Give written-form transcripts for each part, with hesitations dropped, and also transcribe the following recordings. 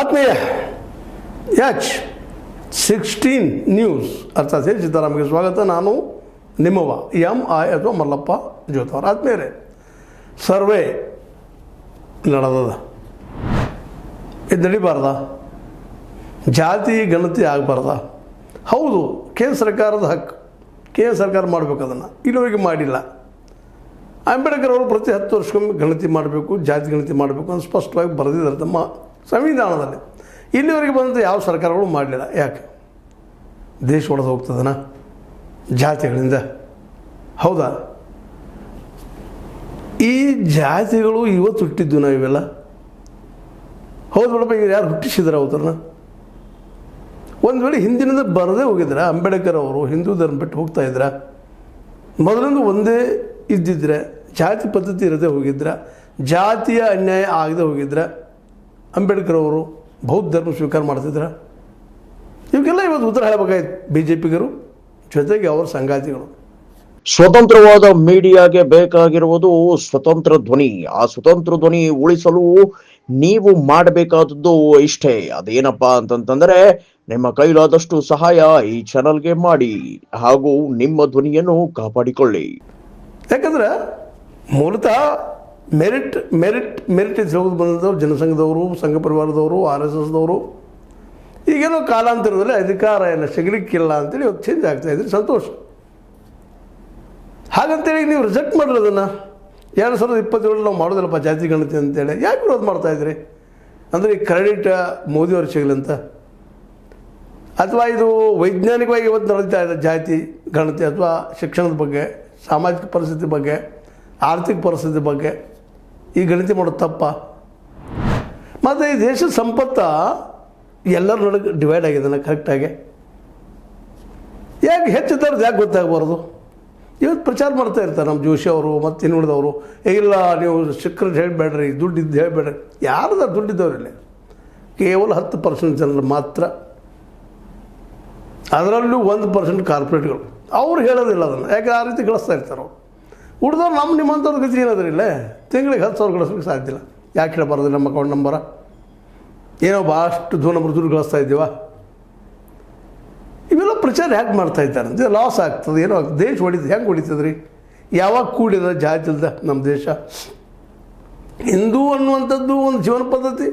ಆತ್ಮೀಯ H16 news ಅರ್ಥಾತ್ ಸಿದ್ದರಾಮಯ್ಯ ಸ್ವಾಗತ. ನಾನು ನಿಮ್ಮವ MI ಅಥವಾ ಮಲ್ಲಪ್ಪ ಜೋತವರ. ಆದ್ಮೇಲೆ ಸರ್ವೆ ನಡೆದದ, ಇದು ನಡಿಬಾರ್ದ, ಜಾತಿ ಗಣತಿ ಆಗಬಾರ್ದ. ಹೌದು, ಕೇಂದ್ರ ಸರ್ಕಾರದ ಹಕ್ಕು, ಕೇಂದ್ರ ಸರ್ಕಾರ ಮಾಡಬೇಕು. ಅದನ್ನು ಇಲ್ಲಿವರೆಗೆ ಮಾಡಿಲ್ಲ. ಅಂಬೇಡ್ಕರ್ ಅವರು ಪ್ರತಿ 10 ವರ್ಷಕ್ಕೊಮ್ಮೆ ಗಣತಿ ಮಾಡಬೇಕು, ಜಾತಿ ಗಣತಿ ಮಾಡಬೇಕು ಅಂತ ಸ್ಪಷ್ಟವಾಗಿ ಬರೆದಿದ್ದಾರೆ ತಮ್ಮ ಸಂವಿಧಾನದಲ್ಲಿ. ಇಲ್ಲಿವರೆಗೆ ಬಂದಂಥ ಯಾವ ಸರ್ಕಾರಗಳು ಮಾಡಲಿಲ್ಲ. ಯಾಕೆ? ದೇಶ ಒಡೆದು ಹೋಗ್ತದನ ಜಾತಿಗಳಿಂದ? ಹೌದಾ? ಈ ಜಾತಿಗಳು ಇವತ್ತು ಹುಟ್ಟಿದ್ದು ನಾವು ಇವೆಲ್ಲ. ಹೌದು ಬಿಡಪ್ಪ, ಇವ್ರು ಯಾರು ಹುಟ್ಟಿಸಿದ್ರೆ ಅವತರನ್ನ? ಒಂದು ವೇಳೆ ಹಿಂದಿನಿಂದ ಬರದೇ ಹೋಗಿದ್ರೆ, ಅಂಬೇಡ್ಕರ್ ಅವರು ಹಿಂದೂ ಧರ್ಮ ಬಿಟ್ಟು ಹೋಗ್ತಾ ಇದ್ರ, ಮೊದಲಿಂದ ಒಂದೇ ಇದ್ದಿದ್ರೆ, ಜಾತಿ ಪದ್ಧತಿ ಇರದೇ ಹೋಗಿದ್ರೆ, ಜಾತಿಯ ಅನ್ಯಾಯ ಆಗದೆ ಹೋಗಿದ್ರೆ, ಅಂಬೇಡ್ಕರ್ ಅವರು ಬೌದ್ಧ ಧರ್ಮ ಸ್ವೀಕಾರ ಮಾಡ್ತಿದ್ರ? ಇವಕ್ಕೆಲ್ಲ ಇವತ್ತು ಉತ್ತರ ಹೇಳಬೇಕಾಯ್ತು BJPಗರು ಜೊತೆಗೆ ಅವರ ಸಂಗಾತಿಗಳು. ಸ್ವತಂತ್ರವಾದ ಮೀಡಿಯಾಗೆ ಬೇಕಾಗಿರುವುದು ಸ್ವತಂತ್ರ ಧ್ವನಿ. ಆ ಸ್ವತಂತ್ರ ಧ್ವನಿ ಉಳಿಸಲು ನೀವು ಮಾಡಬೇಕಾದದ್ದು ಇಷ್ಟೇ. ಅದೇನಪ್ಪಾ ಅಂತಂತಂದ್ರೆ, ನಿಮ್ಮ ಕೈಲಾದಷ್ಟು ಸಹಾಯ ಈ ಚಾನಲ್ಗೆ ಮಾಡಿ ಹಾಗೂ ನಿಮ್ಮ ಧ್ವನಿಯನ್ನು ಕಾಪಾಡಿಕೊಳ್ಳಿ. ಯಾಕಂದ್ರೆ ಮೂಲತಃ ಮೆರಿಟ್ ಅಂತ ಹೋಗೋದು ಬಂದವರು ಜನಸಂಘದವರು, ಸಂಘ ಪರಿವಾರದವರು, RSSದವರು. ಈಗೇನೋ ಕಾಲಾಂತರದಲ್ಲಿ ಅಧಿಕಾರ ಏನು ಸಿಗಲಿಕ್ಕಿಲ್ಲ ಅಂತೇಳಿ ಇವತ್ತು ಚೇಂಜ್ ಆಗ್ತಾಯಿದ್ರಿ. ಸಂತೋಷ. ಹಾಗಂತೇಳಿ ನೀವು ರಿಜೆಕ್ಟ್ ಮಾಡಿರಿ ಅದನ್ನು. 2027 ನಾವು ಮಾಡೋದಿಲ್ಲಪ್ಪ ಜಾತಿ ಗಣತಿ ಅಂತೇಳಿ ಯಾಕೆ ವಿರೋಧ ಮಾಡ್ತಾಯಿದ್ರಿ? ಅಂದರೆ ಈ ಕ್ರೆಡಿಟ್ ಮೋದಿಯವ್ರು ಸಿಗಲಿ ಅಂತ, ಅಥವಾ ಇದು ವೈಜ್ಞಾನಿಕವಾಗಿ ಇವತ್ತು ನಡೀತಾ ಇದೆ ಜಾತಿ ಗಣತಿ, ಅಥವಾ ಶಿಕ್ಷಣದ ಬಗ್ಗೆ, ಸಾಮಾಜಿಕ ಪರಿಸ್ಥಿತಿ ಬಗ್ಗೆ, ಆರ್ಥಿಕ ಪರಿಸ್ಥಿತಿ ಬಗ್ಗೆ ಈ ಗಣತಿ ಮಾಡೋದು ತಪ್ಪ? ಮತ್ತು ಈ ದೇಶದ ಸಂಪತ್ತು ಎಲ್ಲರ ನಡುವೆ ಡಿವೈಡ್ ಆಗಿದೆ ಕರೆಕ್ಟಾಗಿ. ಯಾಕೆ ಹೆಚ್ಚಿದ್ದವ್ರದ್ದು ಯಾಕೆ ಗೊತ್ತಾಗಬಾರ್ದು? ಇವತ್ತು ಪ್ರಚಾರ ಮಾಡ್ತಾ ಇರ್ತಾರೆ ನಮ್ಮ ಜೋಶಿ ಅವರು ಮತ್ತು ಇನ್ನುಳಿದವರು. ಇಲ್ಲ, ನೀವು ಸಿಕ್ಕರೆ ಹೇಳಬೇಡ್ರಿ, ದುಡ್ಡಿದ್ದು ಹೇಳಬೇಡ್ರಿ. ಯಾರದ ದುಡ್ಡಿದ್ದವ್ರಿಲ್ಲ, ಕೇವಲ 10% ಜನರು ಮಾತ್ರ. ಅದರಲ್ಲೂ 1% ಕಾರ್ಪೊರೇಟ್ಗಳು. ಅವ್ರು ಹೇಳೋದಿಲ್ಲ ಅದನ್ನು, ಯಾಕೆ ಆ ರೀತಿ ಗಳಿಸ್ತಾ ಇರ್ತಾರೆ ಅವರು. ಉಳಿದವ್ರು ನಮ್ಮ ನಿಮ್ಮಂಥವ್ರ ಗತಿ ಏನಾದ್ರಿಲ್ಲ, ತಿಂಗಳಿಗೆ 10,000 ಗಳಿಸ್ಲಿಕ್ಕೆ ಸಾಧ್ಯ ಇಲ್ಲ. ಯಾಕೆ ಹೇಳಬಾರ್ದು? ನಮ್ಮ ಅಕೌಂಟ್ ನಂಬರ ಏನೋ ಭಾಳಷ್ಟು ದುಡ್ಡು ಗಳಿಸ್ತಾ ಇದ್ದೀವ. ಇವೆಲ್ಲ ಪ್ರಚಾರ ಯಾಕೆ ಮಾಡ್ತಾ ಇದ್ದಾರೆ ಅಂತ. ಲಾಸ್ ಆಗ್ತದೆ, ಏನೋ ದೇಶ ಹೊಡಿತದೆ. ಹೆಂಗೆ ಹೊಡಿತದ್ರಿ? ಯಾವಾಗ ಕೂಡಿದ ಜಾತಿ ಇಲ್ದ ನಮ್ಮ ದೇಶ? ಹಿಂದೂ ಅನ್ನುವಂಥದ್ದು ಒಂದು ಜೀವನ ಪದ್ಧತಿ.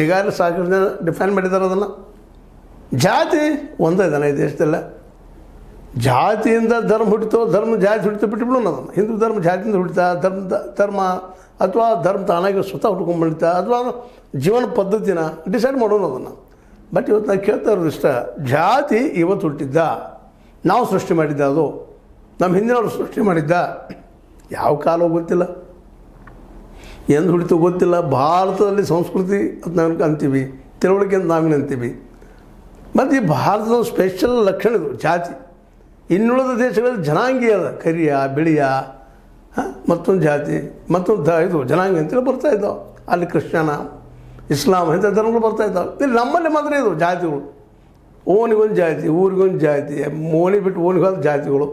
ಈಗಾಗಲೇ ಸಾಕಷ್ಟು ಜನ ಡಿಫೈನ್ ಮಾಡಿದ್ದಾರೆ ಅದನ್ನು. ಜಾತಿ ಒಂದೇ ಇದ್ದಾನೆ ಈ ದೇಶದಲ್ಲ. ಜಾತಿಯಿಂದ ಧರ್ಮ ಹುಟ್ಟಿತೋ, ಧರ್ಮ ಜಾತಿ ಹುಟ್ಟಿತೋ ಬಿಟ್ಟುಬಿಡೋಣ ಅದನ್ನು. ಹಿಂದೂ ಧರ್ಮ ಜಾತಿಯಿಂದ ಹುಟ್ಟಿತಾ, ಧರ್ಮ ಅಥವಾ ಧರ್ಮ ತಾನಾಗಿ ಸ್ವತಃ ಹುಡ್ಕೊಂಡ್ಬಿಡ್ತಾ, ಅಥವಾ ಜೀವನ ಪದ್ಧತಿನ ಡಿಸೈಡ್ ಮಾಡೋಣ ಅದನ್ನು. ಬಟ್ ಇವತ್ತು ನಾವು ಕೇಳ್ತಾ ಇರೋದು ಇಷ್ಟ, ಜಾತಿ ಇವತ್ತು ಹುಟ್ಟಿದ್ದ, ನಾವು ಸೃಷ್ಟಿ ಮಾಡಿದ್ದ, ಅದು ನಮ್ಮ ಹಿಂದಿನವರು ಸೃಷ್ಟಿ ಮಾಡಿದ್ದ. ಯಾವ ಕಾಲ ಗೊತ್ತಿಲ್ಲ, ಎಂದು ಹುಟ್ಟಿತೋ ಗೊತ್ತಿಲ್ಲ. ಭಾರತದಲ್ಲಿ ಸಂಸ್ಕೃತಿ ಅಂತ ನಾವು ಅಂತೀವಿ, ತಿಳುವಳಿಕೆ ಅಂತ ನಾವೇನು ಅಂತೀವಿ. ಮತ್ತು ಈ ಭಾರತದ ಸ್ಪೆಷಲ್ ಲಕ್ಷಣ ಇದು ಜಾತಿ. ಇನ್ನುಳಿದ ದೇಶಗಳಲ್ಲಿ ಜನಾಂಗೀಯ ಅದ, ಕರಿಯ, ಬಿಳಿಯ, ಮತ್ತೊಂದು ಜಾತಿ, ಮತ್ತೊಂದು ಇದು ಜನಾಂಗಿ ಅಂತೇಳಿ ಬರ್ತಾಯಿದ್ದಾವೆ. ಅಲ್ಲಿ ಕ್ರಿಶ್ಚಿಯನ, ಇಸ್ಲಾಂ ಇಂಥ ಧರ್ಮಗಳು ಬರ್ತಾಯಿದ್ದಾವೆ. ಇಲ್ಲಿ ನಮ್ಮಲ್ಲಿ ಮಾತ್ರ ಇದು ಜಾತಿಗಳು. ಓಣಿಗೊಂದು ಜಾತಿ, ಊರಿಗೊಂದು ಜಾತಿ, ಓಣಿ ಬಿಟ್ಟು ಓಣಿಗೊಂದು ಜಾತಿಗಳು,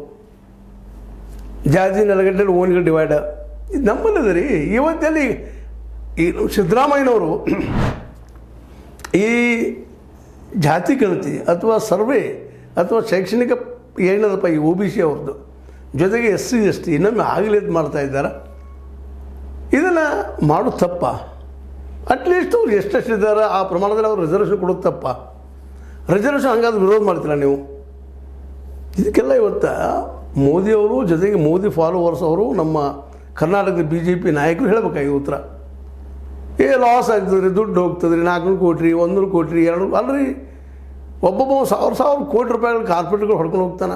ಜಾತಿ ನೆಲಗಟ್ಟಲ್ಲಿ ಓಣಿಗಳು ಡಿವೈಡ್. ಇದು ನಮ್ಮಲ್ಲಿದೆ ರೀ. ಇವತ್ತಲ್ಲಿ ಈ ಸಿದ್ದರಾಮಯ್ಯನವರು ಈ ಜಾತಿ ಗಣತಿ ಅಥವಾ ಸರ್ವೆ ಅಥವಾ ಶೈಕ್ಷಣಿಕ ಏನದಪ್ಪ ಈ OBC ಅವ್ರದ್ದು, ಜೊತೆಗೆ SC ST ಇನ್ನೊಮ್ಮೆ ಆಗಲಿ ಅಂತ ಮಾಡ್ತಾಯಿದ್ದಾರೆ. ಇದನ್ನು ಮಾಡೋದು ತಪ್ಪ? ಅಟ್ಲೀಸ್ಟ್ ಅವ್ರು ಎಷ್ಟೆಷ್ಟಿದ್ದಾರೆ ಆ ಪ್ರಮಾಣದಲ್ಲಿ ಅವ್ರು ರಿಸರ್ವೇಷನ್ ಕೊಡೋದು ತಪ್ಪ? ರಿಸರ್ವೇಷನ್ ಹಂಗಾದ್ರೆ ವಿರೋಧ ಮಾಡ್ತೀರಾ ನೀವು? ಇದಕ್ಕೆಲ್ಲ ಇವತ್ತು ಮೋದಿಯವರು ಜೊತೆಗೆ ಮೋದಿ ಫಾಲೋವರ್ಸ್ ಅವರು, ನಮ್ಮ ಕರ್ನಾಟಕದ BJP ನಾಯಕರು ಹೇಳಬೇಕಾಗಿ ಉತ್ತರ. ಲಾಸ್ ಆಗ್ತದೆ ರೀ, ದುಡ್ಡು ಹೋಗ್ತದೆ ರೀ, 400 ಕೋಟಿ, 100 ಕೋಟಿ, 200 ಅಲ್ರಿ. ಒಬ್ಬೊಬ್ಬ 1,000 ಕೋಟಿ ರೂಪಾಯಿಗಳು ಕಾರ್ಪೊರೇಟ್ಗಳು ಹೊಡ್ಕೊಂಡು ಹೋಗ್ತಾನೆ,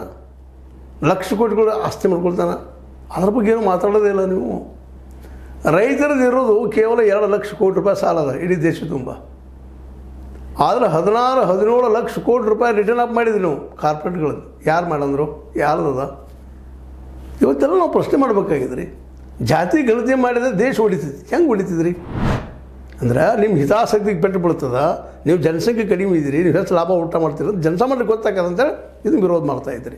ಲಕ್ಷ ಕೋಟಿಗಳು ಆಸ್ತಿ ಮಾಡ್ಕೊಳ್ತಾನೆ. ಅದ್ರ ಬಗ್ಗೆ ಏನು ಮಾತಾಡೋದೇ ಇಲ್ಲ ನೀವು. ರೈತರದ್ದು ಇರೋದು ಕೇವಲ 2 ಲಕ್ಷ ಕೋಟಿ ರೂಪಾಯಿ ಸಾಲ ಅದ ಇಡೀ ದೇಶ ತುಂಬ. ಆದರೆ 16-17 ಲಕ್ಷ ಕೋಟಿ ರೂಪಾಯಿ ರಿಟರ್ನ್ ಅಪ್ ಮಾಡಿದ್ವಿ ನಾವು ಕಾರ್ಪೊರೇಟ್ಗಳದ್ದು. ಯಾರು ಮಾಡಂದ್ರು? ಯಾರ್ದದ? ಇವತ್ತೆಲ್ಲ ನಾವು ಪ್ರಶ್ನೆ ಮಾಡಬೇಕಾಗಿದ್ರಿ. ಜಾತಿ ಗಣತಿ ಮಾಡಿದರೆ ದೇಶ ಹೊಡಿತೈತಿ. ಹೆಂಗೆ ಹೊಡಿತಿದ್ರಿ? ಅಂದ್ರೆ ನಿಮ್ಮ ಹಿತಾಸಕ್ತಿಗೆ ಪೆಟ್ಟು ಬೀಳ್ತದ. ನೀವು ಜನಸಂಖ್ಯೆ ಕಡಿಮೆ ಇದ್ದೀರಿ, ನೀವು ಹೆಚ್ಚು ಲಾಭ ಊಟ ಮಾಡ್ತೀರ, ಜನಸಾಮಾನ್ಯರಿಗೆ ಗೊತ್ತಾಗದಂತೇಳಿ ಇದನ್ನು ವಿರೋಧ ಮಾಡ್ತಾಯಿದ್ರಿ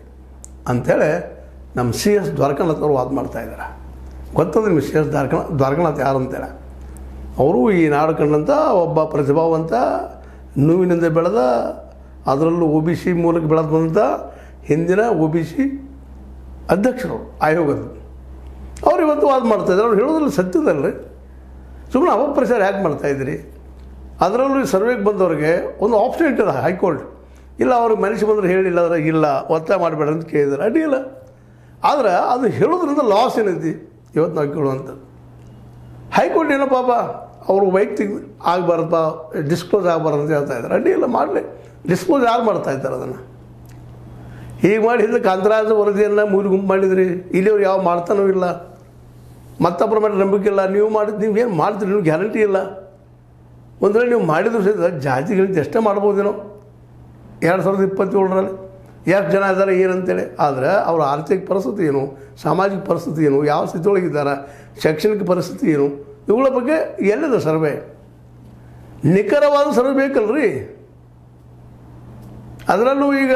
ಅಂಥೇಳಿ ನಮ್ಮ CS ದ್ವಾರಕಾನಾಥ್ ಅವರು ವಾದ ಮಾಡ್ತಾಯಿದ್ದಾರೆ. ಗೊತ್ತಂದ್ರೆ ನಿಮಗೆ CS ದ್ವಾರಕಾನಾಥ್ ಯಾರು ಅಂತೇಳಿ? ಅವರು ಈ ನಾಡು ಕಂಡಂಥ ಒಬ್ಬ ಪ್ರತಿಭಾವಂತ ನೋವಿನಿಂದ ಬೆಳೆದ, ಅದರಲ್ಲೂ ಒ ಬಿ ಸಿ ಮೂಲಕ ಬೆಳೆದು ಬಂದಂಥ ಹಿಂದಿನ ಒ ಬಿ ಸಿ ಅಧ್ಯಕ್ಷರು ಆಯೋಗದ ಅವ್ರು ಇವತ್ತು ವಾದ ಮಾಡ್ತಾಯಿದ್ದಾರೆ. ಅವ್ರು ಹೇಳೋದ್ರಲ್ಲಿ ಸತ್ಯದಲ್ರಿ, ಸುಮ್ಮನೆ ಅಪಪ್ರಚಾರ ಯಾಕೆ ಮಾಡ್ತಾಯಿದ್ರಿ? ಅದರಲ್ಲೂ ಈ ಸರ್ವೆಗೆ ಬಂದವ್ರಿಗೆ ಒಂದು ಆಪ್ಷನ್ ಇಟ್ಟದ ಹೈಕೋರ್ಟ್, ಇಲ್ಲ ಅವ್ರಿಗೆ ಮನುಷ್ಯ ಬಂದರೆ ಹೇಳಿಲ್ಲ ಅಂದರೆ ಇಲ್ಲ ಒತ್ತಾಯ ಮಾಡಬೇಡ ಅಂತ ಕೇಳಿದ್ದಾರೆ, ಅಡ್ಡಿಲ್ಲ. ಆದ್ರೆ ಅದು ಹೇಳೋದ್ರಿಂದ ಲಾಸ್ ಏನೈತಿ ಇವತ್ತು ನಾವು ಕೇಳುವಂಥದ್ದು. ಹೈಕೋರ್ಟ್ ಏನೋ ಪಾಪ ಅವರು ವೈಯಕ್ತಿಕ ಆಗಬಾರ್ದಪ್ಪ, ಡಿಸ್ಕ್ಲೋಸ್ ಆಗಬಾರ್ದು ಅಂತ ಹೇಳ್ತಾ ಇದ್ದಾರೆ, ಅಡ್ಡಿಲ್ಲ ಮಾಡಲಿ. ಡಿಸ್ಕ್ಲೋಸ್ ಯಾರು ಮಾಡ್ತಾ ಇದ್ದಾರೆ ಅದನ್ನು? ಹೀಗೆ ಮಾಡಿ ಹಿಂದೆ ಕಾಂತರಾಜ ವರದಿಯನ್ನು 3 ಗುಂಪು ಮಾಡಿದ್ರಿ, ಇಲ್ಲಿಯವ್ರು ಯಾವ ಮಾಡ್ತಾನೂ ಇಲ್ಲ, ಮತ್ತೊಬ್ಬರ ಮೇಲೆ ನಂಬಿಕೆ ಇಲ್ಲ. ನೀವು ಮಾಡಿದ್ದು ನೀವು ಏನು ಮಾಡ್ತೀರಿ, ನೀವು ಗ್ಯಾರಂಟಿ ಇಲ್ಲ. ಒಂದು ವೇಳೆ ನೀವು ಮಾಡಿದ್ರು ಸಹಿತ ಜಾತಿಗಳಿಂದ ಎಷ್ಟೇ ಮಾಡ್ಬೋದೇನೋ 2027ರಲ್ಲಿ ಎಷ್ಟು ಜನ ಇದ್ದಾರೆ ಏನಂತೇಳಿ. ಆದರೆ ಅವರ ಆರ್ಥಿಕ ಪರಿಸ್ಥಿತಿ ಏನು, ಸಾಮಾಜಿಕ ಪರಿಸ್ಥಿತಿ ಏನು, ಯಾವ ಸ್ಥಿತಿಯೊಳಗಿದ್ದಾರೆ, ಶೈಕ್ಷಣಿಕ ಪರಿಸ್ಥಿತಿ ಏನು, ಇವುಗಳ ಬಗ್ಗೆ ಎಲ್ಲಿದೆ ಸರ್ವೆ? ನಿಖರವಾದ ಸರ್ವೆ ಬೇಕಲ್ರಿ. ಅದರಲ್ಲೂ ಈಗ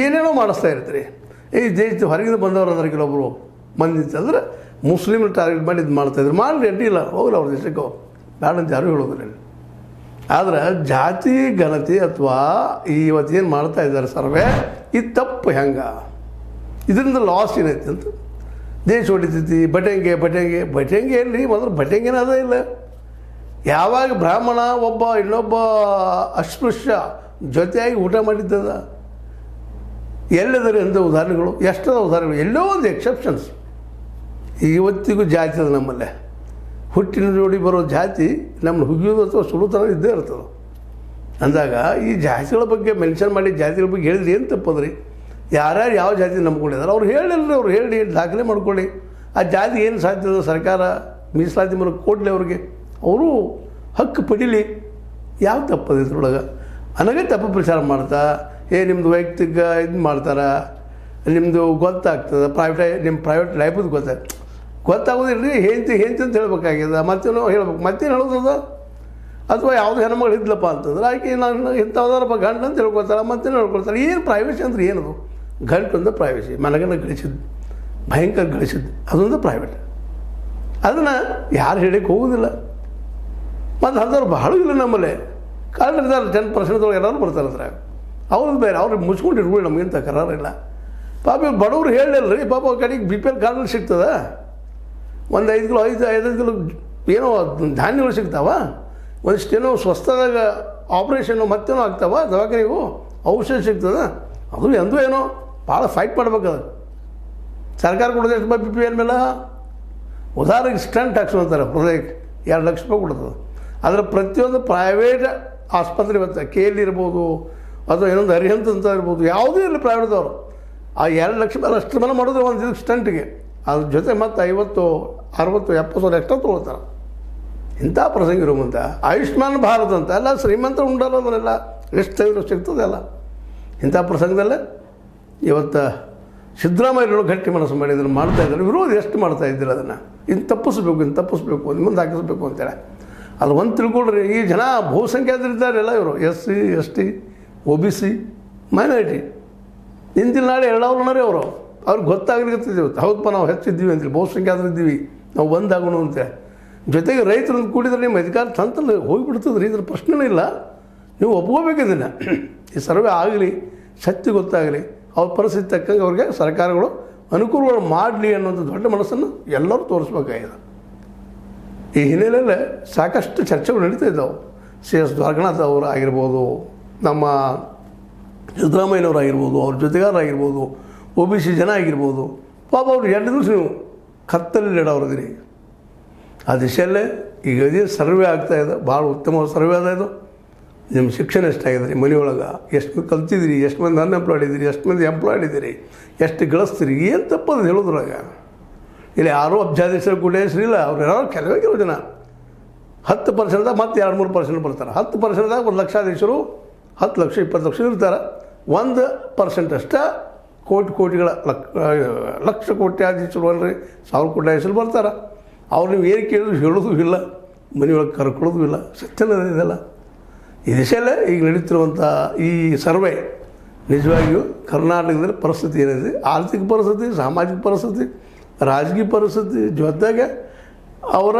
ಏನೇನೋ ಮಾಡಿಸ್ತಾ ಇರ್ತೀರಿ. ಈ ದೇಶದ ಹೊರಗಿಂದ ಬಂದವರು ಅಂದ್ರೆ ಕೆಲವೊಬ್ಬರು ಮಂದಿ ಅಂದರೆ ಮುಸ್ಲಿಮ್ರು ಟಾರ್ಗೆಟ್ ಮಾಡಿ ಇದು ಮಾಡ್ತಾಯಿದ್ರು, ಮಾಡಲಿ ಅಡ್ಡಿಲ್ಲ, ಹೋಗಲ್ಲ ಅವ್ರ ದೇಶಕ್ಕೆ ಅವ್ರು ಬೇಡ ಅಂತ ಯಾರೂ ಹೇಳೋದಿಲ್ಲ. ಆದರೆ ಜಾತಿ ಗಣತಿ ಅಥವಾ ಇವತ್ತೇನು ಮಾಡ್ತಾ ಇದ್ದಾರೆ ಸರ್ವೆ, ಇದು ತಪ್ಪು. ಹೆಂಗೆ ಇದರಿಂದ ಲಾಸ್ ಏನೈತಿ ಅಂತ ದೇಶ ಹೊಡಿತೈತಿ. ಬಟಂಗೆ ಎಲ್ಲಿ ಮೊದಲು ಬಟಂಗೆನೇ ಅದೇ ಇಲ್ಲ. ಯಾವಾಗ ಬ್ರಾಹ್ಮಣ ಒಬ್ಬ ಇನ್ನೊಬ್ಬ ಅಸ್ಪೃಶ್ಯ ಜೊತೆಯಾಗಿ ಊಟ ಮಾಡಿದ್ದದ ಎಲ್ಲಿದ್ದಾರೆ ಅಂತ ಉದಾಹರಣೆಗಳು, ಎಷ್ಟದ ಉದಾಹರಣೆಗಳು, ಎಲ್ಲೋ ಒಂದು ಎಕ್ಸೆಪ್ಷನ್ಸ್. ಇವತ್ತಿಗೂ ಜಾತಿ ಅದು ನಮ್ಮಲ್ಲೇ. ಹುಟ್ಟಿನ ಜೋಡಿ ಬರೋ ಜಾತಿ ನಮ್ಮನ್ನು ಹುಗಿಯೋದು ಅಥವಾ ಸುಡುತ್ತನ ಇದ್ದೇ ಇರ್ತದೆ. ಅಂದಾಗ ಈ ಜಾತಿಗಳ ಬಗ್ಗೆ ಮೆನ್ಷನ್ ಮಾಡಿ ಜಾತಿಗಳ ಬಗ್ಗೆ ಹೇಳಿದ್ರೆ ಏನು ತಪ್ಪದ್ರಿ? ಯಾರ್ಯಾರು ಯಾವ ಜಾತಿ ನಂಬ್ಕೊಂಡಿದ್ದಾರೆ ಅವ್ರು ಹೇಳಿಲ್ರಿ, ಅವ್ರು ಹೇಳಿ ದಾಖಲೆ ಮಾಡ್ಕೊಳ್ಳಿ. ಆ ಜಾತಿ ಏನು ಸಾಧ್ಯ ಸರ್ಕಾರ ಮೀಸಲಾತಿ ಮೂಲಕ ಕೊಡಲಿ, ಅವ್ರಿಗೆ ಅವರು ಹಕ್ಕು ಪಡೀಲಿ. ಯಾವ ತಪ್ಪದ ಇದ್ರೊಳಗೆ? ಅನಗತ್ಯ ಅಪಪ್ರಚಾರ ಮಾಡ್ತಾ ನಿಮ್ಮದು ವೈಯಕ್ತಿಕ ಇದು ಮಾಡ್ತಾರೆ, ನಿಮ್ಮದು ಗೊತ್ತಾಗ್ತದೆ, ನಿಮ್ಮ ಪ್ರೈವೇಟ್ ಲೈಫದು ಗೊತ್ತಾಗೋದಿಲ್ಲ ರೀ. ಹೆಂತಿ ಅಂತ ಹೇಳ್ಬೇಕಾಗ್ಯದ, ಮತ್ತೇನೋ ಹೇಳ್ಬೇಕು, ಮತ್ತೇನು ಹೇಳೋದದ? ಅಥವಾ ಯಾವುದೋ ಹೆಣ್ಮಗಳು ಇದ್ಲಪ್ಪ ಅಂತಂದ್ರೆ ಆಕೆ ನಾನು ಇಂಥವ್ದಾರಪ್ಪ ಗಂಡ ಅಂತ ಹೇಳ್ಕೊಳ್ತಾರೆ, ಮತ್ತೇನು ಹೇಳ್ಕೊಳ್ತಾರೆ. ಏನು ಪ್ರೈವೇಸಿ ಅಂದ್ರೆ ಏನದು? ಗಂಟೊಂದು ಪ್ರೈವೇಸಿ, ಮನಗನ್ನ ಗಳಿಸಿದ್ದು, ಭಯಂಕರ ಗಳಿಸಿದ್ದು, ಅದೊಂದು ಪ್ರೈವೇಟ್. ಅದನ್ನು ಯಾರು ಹೇಳಕ್ಕೆ ಹೋಗೋದಿಲ್ಲ. ಮತ್ತು ಅಂಥವ್ರು ಬಹಳ ಇಲ್ಲ ನಮ್ಮಲ್ಲಿ. ಕಾರಣ ಇದ್ದಾರೆ 10% ಎಲ್ಲರೂ ಬರ್ತಾರೆ ಅದ್ರಾಗ. ಅವ್ರದ್ದು ಬೇರೆ, ಅವ್ರಿಗೆ ಮುಚ್ಕೊಂಡಿರ್ಬೋದು, ನಮಗಿಂತ ಕರಾರಿಲ್ಲ. ಪಾಪ ಬಡವ್ರು ಹೇಳಿಲ್ಲ ರೀ, ಪಾಪ ಕಡೆಗೆ BPL ಕಾರ್ಡಲ್ಲಿ ಸಿಗ್ತದೆ. ಒಂದು 5 ಕಿಲೋ 5 ಕಿಲೋ ಏನೋ ಧಾನ್ಯಗಳು ಸಿಗ್ತಾವ, ಒಂದಿಷ್ಟೇನೋ ಸ್ವಸ್ಥದಾಗ ಆಪ್ರೇಷನ್ನು ಮತ್ತೇನೋ ಆಗ್ತಾವ, ದವಾಖಾನೆಗೂ ಔಷಧ ಸಿಗ್ತದೆ. ಅದು ಎಂದೂ ಏನೋ ಭಾಳ ಫೈಟ್ ಮಾಡ್ಬೇಕದು. ಸರ್ಕಾರ ಕೊಡೋದು ಎಷ್ಟು BPL ಮೇಲೆ? ಉದಾಹರಣೆಗೆ ಸ್ಟಂಟ್ ಹಾಕ್ಸೋಂತಾರೆ ಹೃದಯಕ್ಕೆ, 2 ಲಕ್ಷ ರೂಪಾಯಿ ಕೊಡ್ತದೆ. ಅದರ ಪ್ರತಿಯೊಂದು ಪ್ರೈವೇಟ್ ಆಸ್ಪತ್ರೆ ಇವತ್ತು KL ಇರ್ಬೋದು ಅಥವಾ ಇನ್ನೊಂದು ಅರಿಹಂತ ಅಂತ ಇರ್ಬೋದು, ಯಾವುದೇ ಇರಲಿ ಪ್ರೈವೇಟ್ದವರು, ಆ 2 ಲಕ್ಷ ಮೇಲೆ ಅಷ್ಟು ಮೇಲೆ ಮಾಡಿದ್ರೆ ಒಂದು ಇದಕ್ಕೆ ಸ್ಟಂಟಿಗೆ ಅದ್ರ ಜೊತೆ ಮತ್ತು 50, 60, 70 ಸಾವಿರ ಎಕ್ಸ್ಟ್ರಾ ತೊಗೊಳ್ತಾರೆ. ಇಂಥ ಪ್ರಸಂಗ ಇರೋ ಮುಂದೆ ಆಯುಷ್ಮಾನ್ ಭಾರತ್ ಅಂತ ಎಲ್ಲ ಶ್ರೀಮಂತ ಉಂಡಲ್ಲ, ಅದನ್ನೆಲ್ಲ ಎಷ್ಟು ತೆಗೆದ್ರು ಸಿಗ್ತದೆ ಅಲ್ಲ. ಇಂಥ ಪ್ರಸಂಗದಲ್ಲೇ ಇವತ್ತು ಸಿದ್ದರಾಮಯ್ಯರು ಗಟ್ಟಿ ಮನಸ್ಸು ಮಾಡಿ ಇದನ್ನು ಮಾಡ್ತಾಯಿದ್ದಾರೆ. ವಿರೋಧ ಎಷ್ಟು ಮಾಡ್ತಾ ಇದ್ದೀರ ಅದನ್ನು? ಇನ್ನು ತಪ್ಪಿಸ್ಬೇಕು, ಮುಂದೆ ಹಾಕಿಸ್ಬೇಕು ಅಂತೇಳಿ. ಅದು ಒಂದು ತಿಳ್ಕೊಳ್ರಿ, ಈ ಜನ ಬಹುಸಂಖ್ಯಾತರಿದ್ದಾರೆಲ್ಲ ಇವರು, SC ST OBC ಮೈನಾರಿಟಿ. ಇಂದಿನ ನಾಳೆ ಎರಡವ್ರನ್ನರೇ ಅವ್ರಿಗೆ ಗೊತ್ತಾಗ್ಲಿಕ್ಕಿದ್ದೀವಿ, ಹೌದಪ್ಪ ನಾವು ಹೆಚ್ಚಿದ್ದೀವಿ ಅಂತೇಳಿ, ಬಹುಸಂಖ್ಯಾತರಿದ್ದೀವಿ, ನಾವು ಒಂದಾಗೋಣ ಅಂತೇಳಿ. ಜೊತೆಗೆ ರೈತರನ್ನು ಕೂಡಿದ್ರೆ ನಿಮ್ಮ ಅಧಿಕಾರ ತಂತಲ್ಲಿ ಹೋಗಿಬಿಡ್ತದೆ ರೀ, ಇದ್ರ ಪ್ರಶ್ನೆನೇ ಇಲ್ಲ. ನೀವು ಒಪ್ಕೋಬೇಕು ಇದನ್ನು. ಈ ಸರ್ವೆ ಆಗಲಿ, ಸತ್ಯ ಗೊತ್ತಾಗಲಿ, ಅವ್ರ ಪರಿಸ್ಥಿತಿ ತಕ್ಕಂಗೆ ಅವ್ರಿಗೆ ಸರ್ಕಾರಗಳು ಅನುಕೂಲಗಳು ಮಾಡಲಿ ಅನ್ನೋದು ದೊಡ್ಡ ಮನಸ್ಸನ್ನು ಎಲ್ಲರೂ ತೋರಿಸ್ಬೇಕಾಗಿದೆ. ಈ ಹಿನ್ನೆಲೆಯಲ್ಲೇ ಸಾಕಷ್ಟು ಚರ್ಚೆಗಳು ನಡೀತಾ ಇದ್ದಾವೆ. CS ದ್ವಾರಕನಾಥ್ ಅವರು ಆಗಿರ್ಬೋದು, ನಮ್ಮ ಸಿದ್ದರಾಮಯ್ಯನವ್ರು ಆಗಿರ್ಬೋದು, ಅವ್ರ ಜೊತೆಗಾರರಾಗಿರ್ಬೋದು, OBC ಜನ ಆಗಿರ್ಬೋದು. ಪಾಪ ಅವ್ರು 2 ದಿವಸ ನೀವು ಕತ್ತಲ್ಲಿ ಇಡೋರದಿರಿ. ಆ ದಿಶೆಯಲ್ಲೇ ಈಗ ಇದೇ ಸರ್ವೆ ಆಗ್ತಾಯಿದೆ, ಭಾಳ ಉತ್ತಮವಾದ ಸರ್ವೆ ಅದ ಇದು. ನಿಮ್ಮ ಶಿಕ್ಷಣ ಎಷ್ಟಾಗಿದೆ, ಮನೆಯೊಳಗೆ ಎಷ್ಟು ಕಲ್ತಿದ್ದೀರಿ, ಎಷ್ಟು ಮಂದಿ ಅನ್ಎಂಪ್ಲಾಯ್ಡ್ ಇದ್ದೀರಿ, ಎಷ್ಟು ಮಂದಿ ಎಂಪ್ಲಾಯ್ಡ್ ಇದ್ದೀರಿ, ಎಷ್ಟು ಗಳಿಸ್ತೀರಿ, ಏನು ತಪ್ಪದು ಹೇಳೋದ್ರಾಗ. ಇಲ್ಲಿ ಯಾರೂ ಅಬ್ಜಾದೇಶರು ಕೂಡ ಹೆಸರಿಲ್ಲ, ಅವ್ರು ಯಾರೋ ಕೆಲವು ಜನ 10% ಮತ್ತು 2-3% ಬರ್ತಾರೆ. 10%ದಾಗ 1 ಲಕ್ಷಾಧೀಶರು 10 ಲಕ್ಷ 20 ಲಕ್ಷ ಇರ್ತಾರೆ. 1% ಅಷ್ಟೇ ಕೋಟಿಗಳ ಲಕ್ಷ ಕೋಟ್ಯಾಧೀಶರು ಅಲ್ರಿ, 1000 ಕೋಟ್ಯಾಧೀಶರು ಬರ್ತಾರೆ. ಅವ್ರು ನೀವು ಏನು ಕೇಳಿದ್ರು ಹೇಳೋದು ಇಲ್ಲ, ಮನೆಯೊಳಗೆ ಕರ್ಕೊಳ್ಳೋದು ಇಲ್ಲ. ಸತ್ಯನ ಇದೆಲ್ಲ. ಈ ದಿಶೆಯಲ್ಲೇ ಈಗ ನಡೀತಿರುವಂಥ ಈ ಸರ್ವೆ ನಿಜವಾಗಿಯೂ ಕರ್ನಾಟಕದಲ್ಲಿ ಪರಿಸ್ಥಿತಿ ಏನಿದೆ, ಆರ್ಥಿಕ ಪರಿಸ್ಥಿತಿ, ಸಾಮಾಜಿಕ ಪರಿಸ್ಥಿತಿ, ರಾಜಕೀಯ ಪರಿಸ್ಥಿತಿ ಜೊತೆಗೆ ಅವರ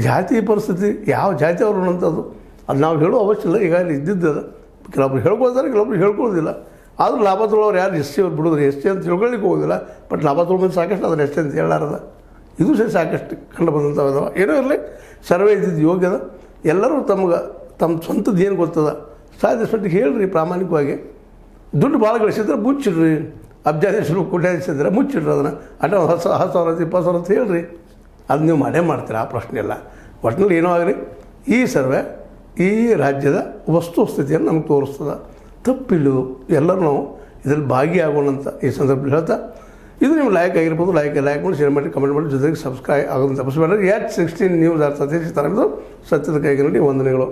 ಜಾತಿ ಪರಿಸ್ಥಿತಿ ಯಾವ ಜಾತಿ ಅವರು ಅನ್ನೋಂಥದ್ದು ಅದು ನಾವು ಹೇಳೋ ಅವಶ್ಯ ಇಲ್ಲ. ಈಗ ಅಲ್ಲಿ ಇದ್ದಿದ್ದು ಅದು ಕೆಲವೊಬ್ರು ಹೇಳ್ಕೊಳ್ತಾರೆ, ಕೆಲವೊಬ್ರು ಹೇಳ್ಕೊಳ್ಳೋದಿಲ್ಲ. ಆದರೂ ಲಾಭ ತೊಗೊಳೋರು ಯಾರು ಎಸ್ ಸಿ ಅವ್ರು ಬಿಡೋದು, ಎಸ್ ಸಿ ಅಂತ ತಿಳ್ಕೊಳ್ಳಿಕ್ಕೆ ಹೋಗೋದಿಲ್ಲ. ಬಟ್ ಲಾಭ ತೊಗೊಂಡು ಸಾಕಷ್ಟು ಅದನ್ನು ಎಸ್ ಸಿ ಅಂತ ಹೇಳಾರದ ಇದು ಸಹ ಸಾಕಷ್ಟು ಕಂಡು ಬಂದಂಥವು. ಏನೋ ಇರಲಿ, ಸರ್ವೆ ಇದ್ದಿದ್ದು ಯೋಗ್ಯದ. ಎಲ್ಲರೂ ತಮ್ಮ ಸ್ವಂತದ್ದು ಏನು ಗೊತ್ತದ ಸಾಧ್ಯಷ್ಟು ಹೇಳ್ರಿ ಪ್ರಾಮಾಣಿಕವಾಗಿ. ದುಡ್ಡು ಭಾಳ ಗಳಿಸಿದ್ರೆ ಮುಚ್ಚಿಡ್ರಿ, ಅಬ್ಜಾದೇಶರು ಕೋಟ್ಯಾಧೀಶಿದ್ರೆ ಮುಚ್ಚಿಡ್ರಿ, ಅದನ್ನು ಅಟ 10,000 20,000 ಅಂತ ಹೇಳ್ರಿ. ಅದು ನೀವು ಮಾಡೇ ಮಾಡ್ತೀರ, ಆ ಪ್ರಶ್ನೆ ಇಲ್ಲ. ಒಟ್ಟಿನಲ್ಲಿ ಏನೋ ಆಗಲಿ, ಈ ಸರ್ವೆ ಈ ರಾಜ್ಯದ ವಸ್ತುಸ್ಥಿತಿಯನ್ನು ನಮ್ಗೆ ತೋರಿಸ್ತದೆ. ತಪ್ಪಿಲ್ಲದು, ಎಲ್ಲರೂ ನಾವು ಇದರಲ್ಲಿ ಭಾಗಿಯಾಗೋಣ ಅಂತ ಈ ಸಂದರ್ಭದಲ್ಲಿ ಹೇಳ್ತಾ, ಇದು ನಿಮ್ಮ ಲೈಕ್ ಆಗಿರ್ಬೋದು. ಲೈಕ್ ಮಾಡಿ, ಶೇರ್ ಮಾಡಿ, ಕಮೆಂಟ್ ಮಾಡಿ, ಜೊತೆಗೆ ಸಬ್ಸ್ಕ್ರೈಬ್ ಆಗೋದನ್ನು ತಪ್ಪಿಸಬೇಡ್ರಿ. H16 ನ್ಯೂಸ್ ಸತೀಶ್ ತರದ್ದು ಸತ್ಯದ ಕೈಗೆ ನೋಡಿ ವಂದನೆಗಳು.